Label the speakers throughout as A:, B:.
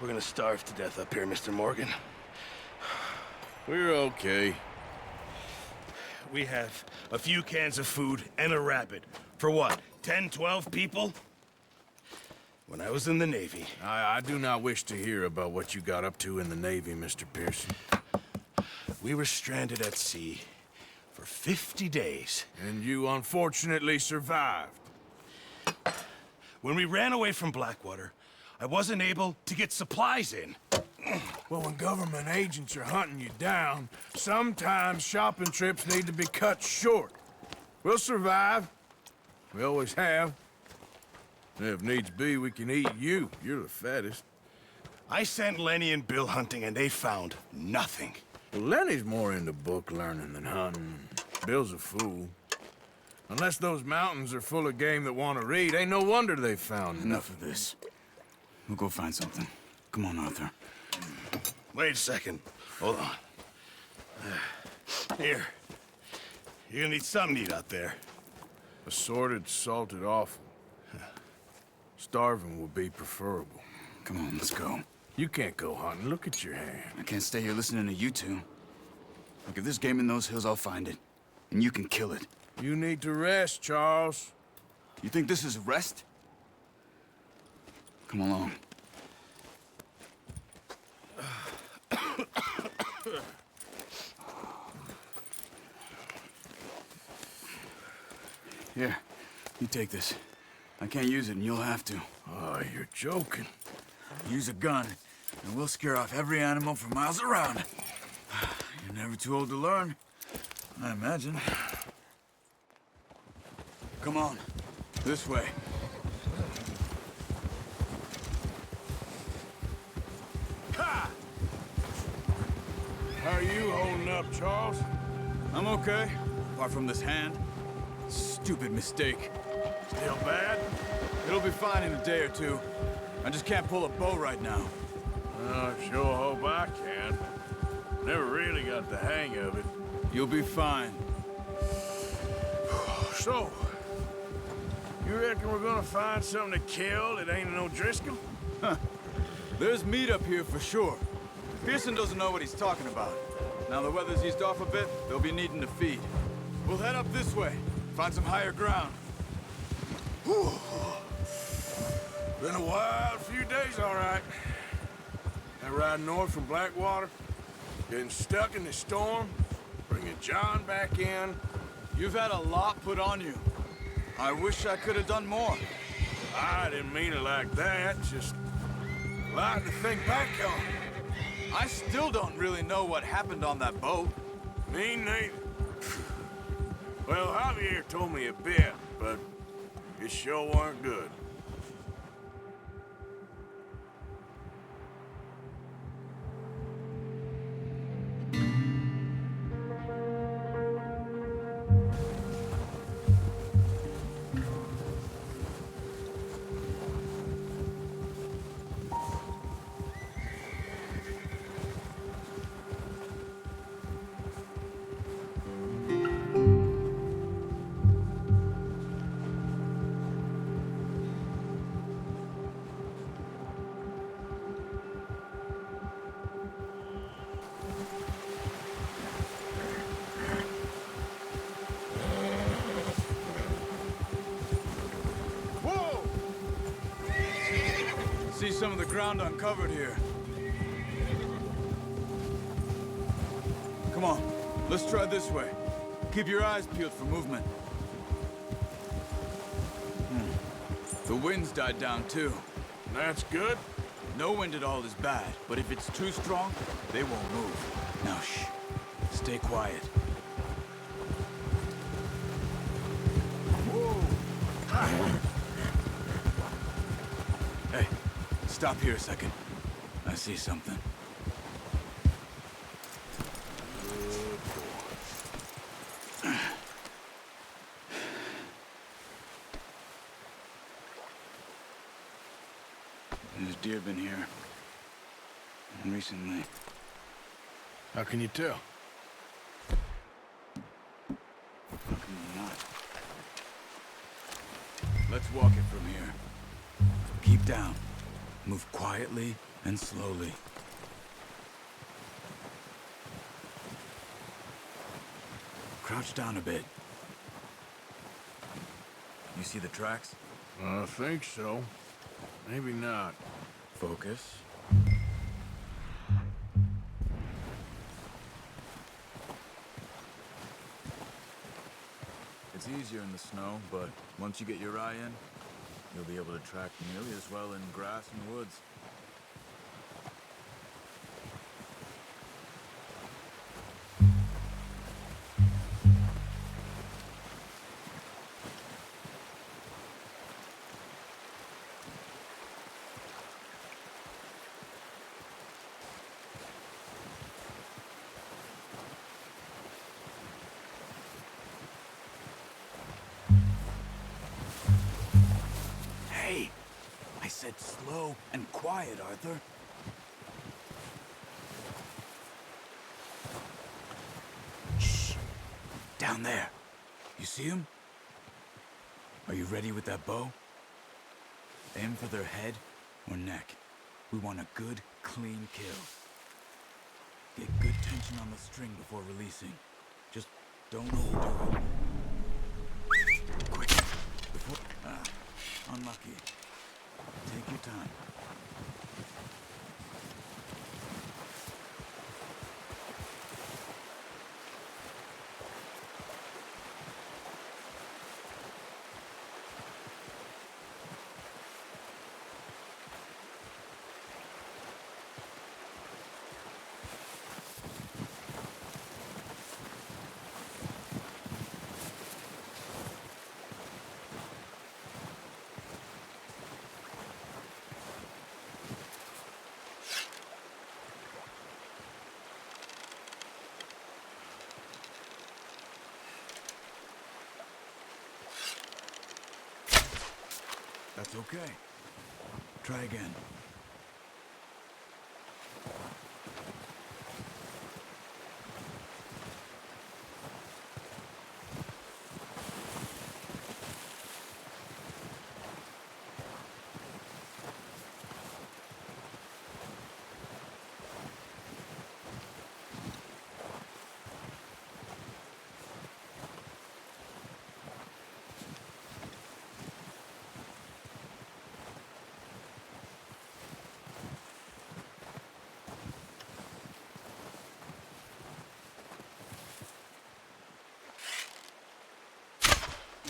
A: We're gonna starve to death up here, Mr. Morgan.
B: We're okay.
A: We have a few cans of food and a rabbit. For what, 10, 12 people? When I was in the Navy...
B: I do not wish to hear about what you got up to in the Navy, Mr. Pearson.
A: We were stranded at sea for 50 days.
B: And you unfortunately survived.
A: When we ran away from Blackwater, I wasn't able to get supplies in.
B: Well, when government agents are hunting you down, sometimes shopping trips need to be cut short. We'll survive. We always have. And if needs be, we can eat you. You're the fattest.
A: I sent Lenny and Bill hunting, and they found nothing.
B: Well, Lenny's more into book learning than hunting. Bill's a fool. Unless those mountains are full of game that want to read, ain't no wonder they found
C: Enough of this. We'll go find something. Come on, Arthur.
A: Wait a second. Hold on. Here. You're gonna need something to eat out there.
B: Assorted, salted offal. Starving would be preferable.
C: Come on, let's go.
B: You can't go hunting. Look at your hand.
C: I can't stay here listening to you two. Look, if there's game in those hills, I'll find it. And you can kill it.
B: You need to rest, Charles.
C: You think this is rest? Come along. Here, you take this. I can't use it, and you'll have to.
B: Oh, you're joking.
C: Use a gun, and we'll scare off every animal for miles around. You're never too old to learn, I imagine. Come on, this way.
B: Ha! How are you holding up, Charles?
C: I'm okay, apart from this hand. Stupid mistake.
B: Still bad?
C: It'll be fine in a day or two. I just can't pull a bow right now.
B: I sure hope I can. Never really got the hang of it.
C: You'll be fine.
B: So, you reckon we're gonna find something to kill that ain't no Driscoll?
C: There's meat up here for sure. Pearson doesn't know what he's talking about. Now the weather's eased off a bit, they'll be needing to feed. We'll head up this way, find some higher ground.
B: Whew. Been a wild few days, all right. That ride north from Blackwater, getting stuck in the storm, bringing John back in.
C: You've had a lot put on you. I wish I could have done more.
B: I didn't mean it like that, just a lot to think back on.
C: I still don't really know what happened on that boat.
B: Me neither. Well, Javier told me a bit, but it sure weren't good.
C: See some of the ground uncovered here. Come on, let's try this way. Keep your eyes peeled for movement. The wind's died down too.
B: That's good.
C: No wind at all is bad, but if it's too strong, they won't move. Now shh, stay quiet. Hey, stop here a second. I see something. There's deer been here. Recently.
B: How can you tell?
C: How can you not? Let's walk it from here. Keep down. Move quietly and slowly. Crouch down a bit. You see the tracks?
B: I think so. Maybe not.
C: Focus. It's easier in the snow, but once you get your eye in, you'll be able to track nearly as well in grass and woods. Hey! I said slow and quiet, Arthur. Shh! Down there. You see him? Are you ready with that bow? Aim for their head or neck. We want a good, clean kill. Get good tension on the string before releasing. Just don't overdo it. Quick! Before... unlucky. Take your time. That's okay. Try again.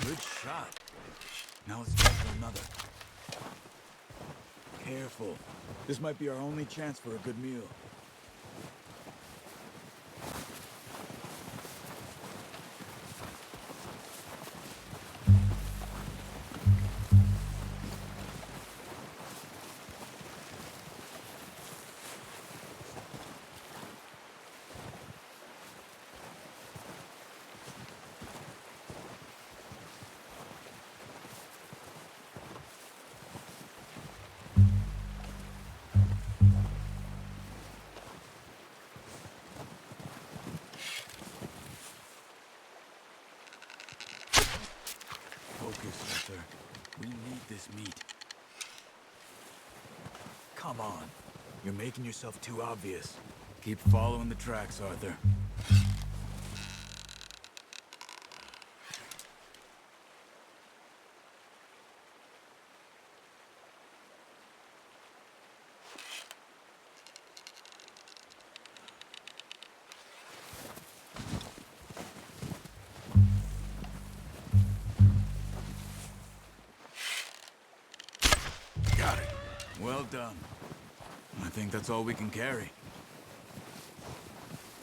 C: Good shot. Now let's try for another. Careful. This might be our only chance for a good meal. Focus, Arthur. We need this meat. Come on. You're making yourself too obvious. Keep following the tracks, Arthur.
B: Got it.
C: Well done. I think that's all we can carry.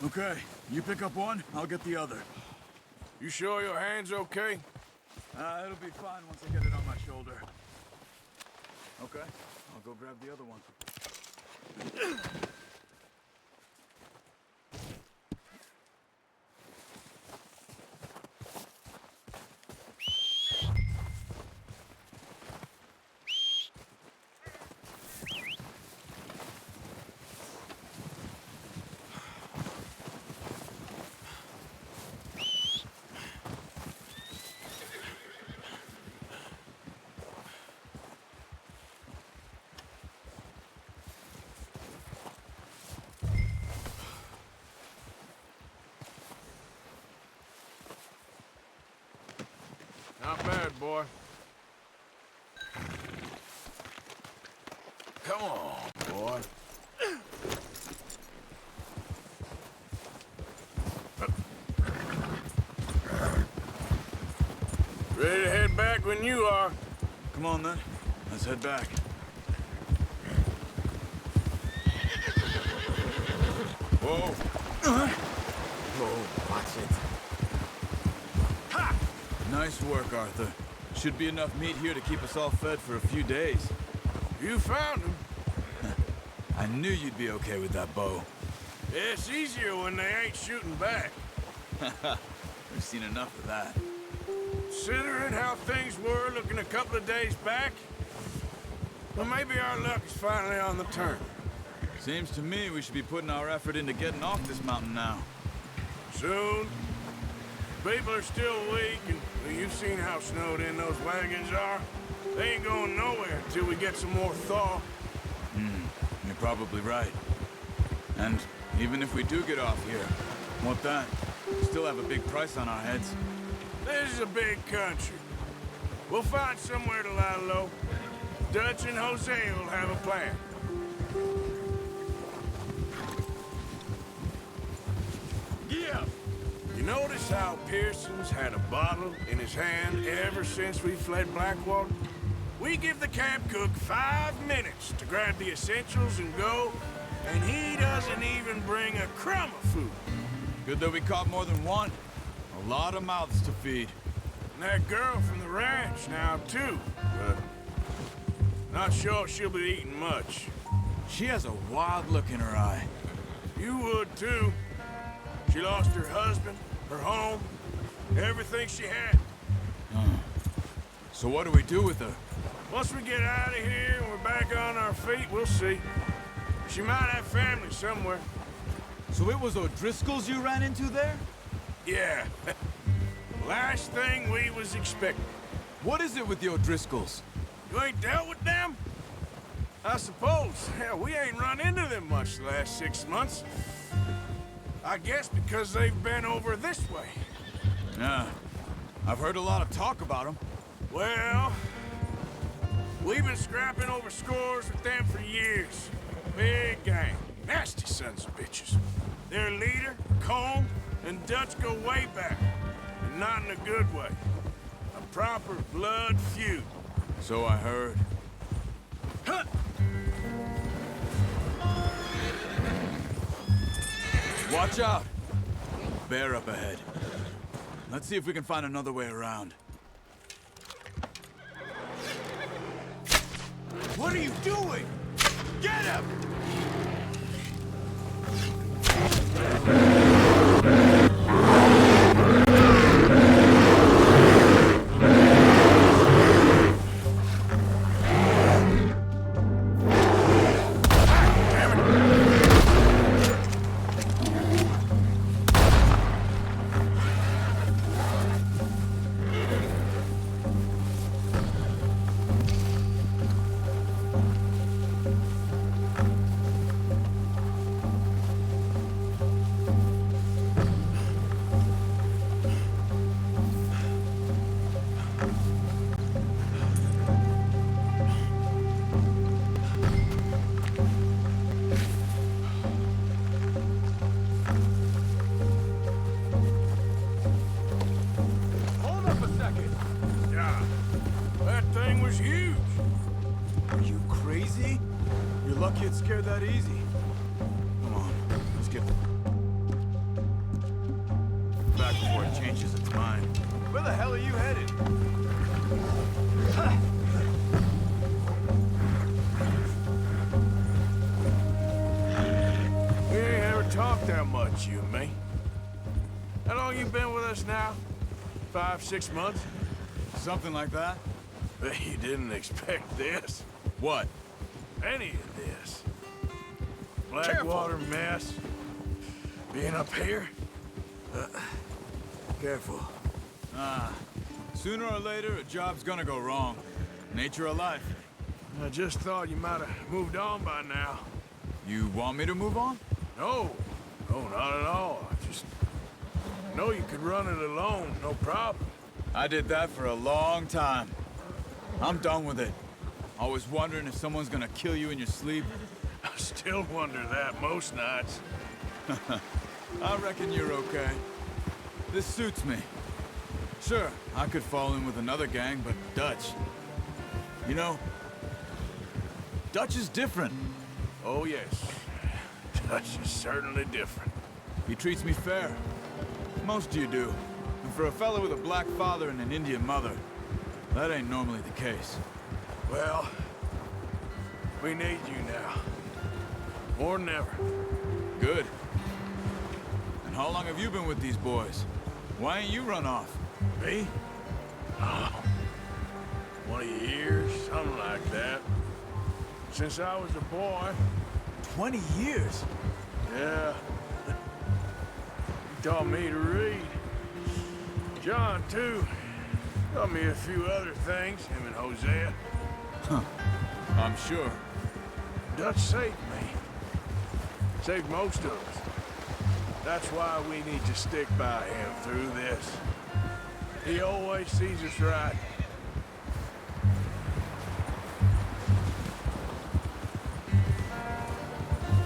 C: Okay, you pick up one, I'll get the other.
B: You sure your hand's okay?
C: It'll be fine once I get it on my shoulder. Okay, I'll go grab the other one.
B: Not bad, boy. Come on, boy. Ready to head back when you are.
C: Come on, then. Let's head back. Whoa.
D: Whoa, watch it.
B: Ha!
C: Nice work, Arthur. Should be enough meat here to keep us all fed for a few days.
B: You found him.
C: I knew you'd be okay with that bow.
B: It's easier when they ain't shooting back.
C: We've seen enough of that.
B: Considering how things were looking a couple of days back, well, maybe our luck is finally on the turn.
C: Seems to me we should be putting our effort into getting off this mountain now.
B: Soon. People are still weak, and well, you've seen how snowed in those wagons are. They ain't going nowhere until we get some more thaw.
C: You're probably right. And even if we do get off here, what then? We still have a big price on our heads.
B: This is a big country. We'll find somewhere to lie low. Dutch and Jose will have a plan. Yeah. You notice how Pearson's had a bottle in his hand ever since we fled Blackwater? We give the camp cook 5 minutes to grab the essentials and go, and he doesn't even bring a crumb of food.
C: Good that we caught more than one. A lot of mouths to feed.
B: And that girl from the ranch now, too. But not sure she'll be eating much.
C: She has a wild look in her eye.
B: You would, too. She lost her husband, her home, everything she had.
C: So what do we do with her?
B: Once we get out of here and we're back on our feet, we'll see. She might have family somewhere.
C: So it was O'Driscoll's you ran into there?
B: Yeah. Last thing we was expecting.
C: What is it with the O'Driscolls?
B: You ain't dealt with them? I suppose. Hell, we ain't run into them much the last 6 months. I guess because they've been over this way.
C: Yeah. I've heard a lot of talk about them.
B: Well, we've been scrapping over scores with them for years. Big gang. Nasty sons of bitches. Their leader, Colm, and Dutch go way back. And not in a good way. A proper blood feud.
C: So I heard.
B: Huh.
C: Watch out! Bear up ahead. Let's see if we can find another way around.
B: What are you doing? Get him!
C: Lucky it scared that easy. Come on, let's get back before it changes its mind. Where the hell are you headed?
B: We ain't ever talked that much, you and me. How long you been with us now? 5, 6 months?
C: Something like that?
B: Bet you didn't expect this.
C: What?
B: Any of this. Blackwater mess. Being up here. Careful.
C: Sooner or later, a job's gonna go wrong. Nature of life.
B: I just thought you might have moved on by now.
C: You want me to move on?
B: No. No, not at all. I just know you could run it alone, no problem.
C: I did that for a long time. I'm done with it. Always wondering if someone's gonna kill you in your sleep.
B: I still wonder that most nights.
C: I reckon you're okay. This suits me. Sure, I could fall in with another gang, but Dutch... You know, Dutch is different.
B: Oh, yes. Dutch is certainly different.
C: He treats me fair. Most of you do. And for a fella with a black father and an Indian mother, that ain't normally the case.
B: Well, we need you now. More than ever.
C: Good. And how long have you been with these boys? Why ain't you run off?
B: Me? Oh, 20 years, something like that. Since I was a boy.
C: 20 years?
B: Yeah. He taught me to read. John, too. Taught me a few other things, him and Hosea.
C: I'm sure.
B: Dutch saved me. Saved most of us. That's why we need to stick by him through this. He always sees us right.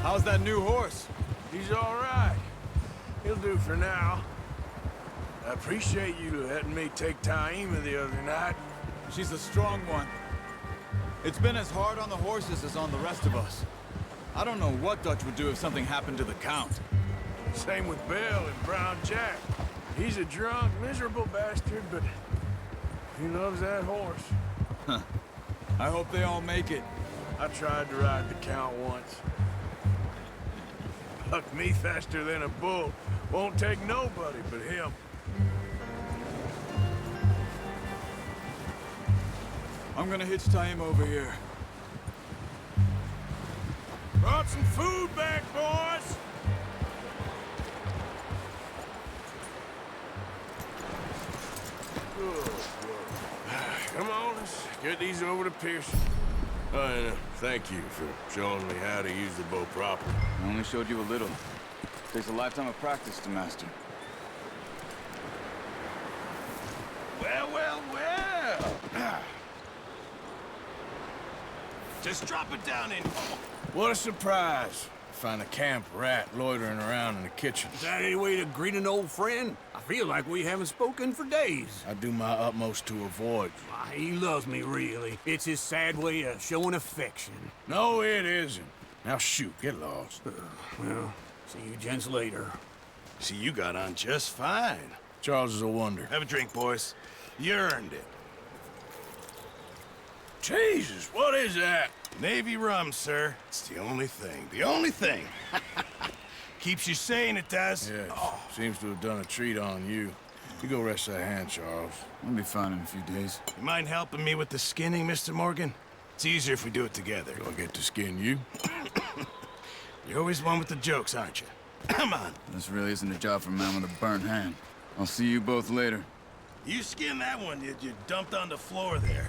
C: How's that new horse?
B: He's all right. He'll do for now. I appreciate you letting me take Taima the other night.
C: She's a strong one. It's been as hard on the horses as on the rest of us. I don't know what Dutch would do if something happened to the Count.
B: Same with Bill and Brown Jack. He's a drunk, miserable bastard, but he loves that horse.
C: I hope they all make it.
B: I tried to ride the Count once. Bucked me faster than a bull. Won't take nobody but him.
C: I'm gonna hitch Taima over here.
B: Brought some food back, boys! Good work. Come on, let's get these over to Pearson. And thank you for showing me how to use the bow properly.
C: I only showed you a little. Takes a lifetime of practice to master.
A: Well, well, well. Just drop it down in.
B: What a surprise. Find a camp rat loitering around in the kitchen.
D: Is that any way to greet an old friend? I feel like we haven't spoken for days.
B: I do my utmost to avoid you.
D: Why, he loves me, really. It's his sad way of showing affection.
B: No, it isn't. Now shoot, get lost.
D: Well, see you gents later.
A: See, you got on just fine.
B: Charles is a wonder.
A: Have a drink, boys. You earned it.
B: Jesus, what is that?
A: Navy rum, sir. It's the only thing. The only thing. Keeps you sane, it does.
B: Yeah, seems to have done a treat on you. You go rest that hand, Charles.
C: I'll be fine in a few days.
A: You mind helping me with the skinning, Mr. Morgan? It's easier if we do it together.
B: Do I get to skin you?
A: You're always one with the jokes, aren't you? Come on.
C: This really isn't a job for a man with a burnt hand. I'll see you both later.
A: You skin that one you dumped on the floor there.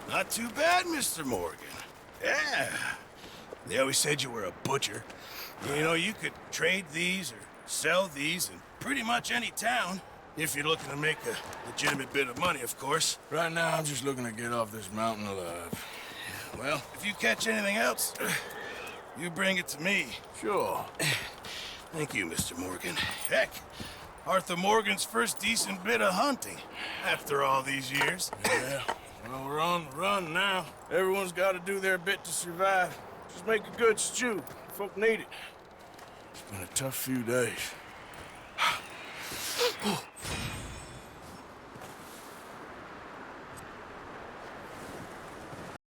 A: Not too bad, Mr. Morgan. Yeah. They always said you were a butcher. You know, you could trade these or sell these in pretty much any town. If you're looking to make a legitimate bit of money, of course.
B: Right now, I'm just looking to get off this mountain alive.
A: Well, if you catch anything else, you bring it to me.
B: Sure.
A: Thank you, Mr. Morgan. Heck, Arthur Morgan's first decent bit of hunting after all these years.
B: Yeah. Well, we're on the run now. Everyone's got to do their bit to survive. Just make a good stew. Folk need it. It's been a tough few days.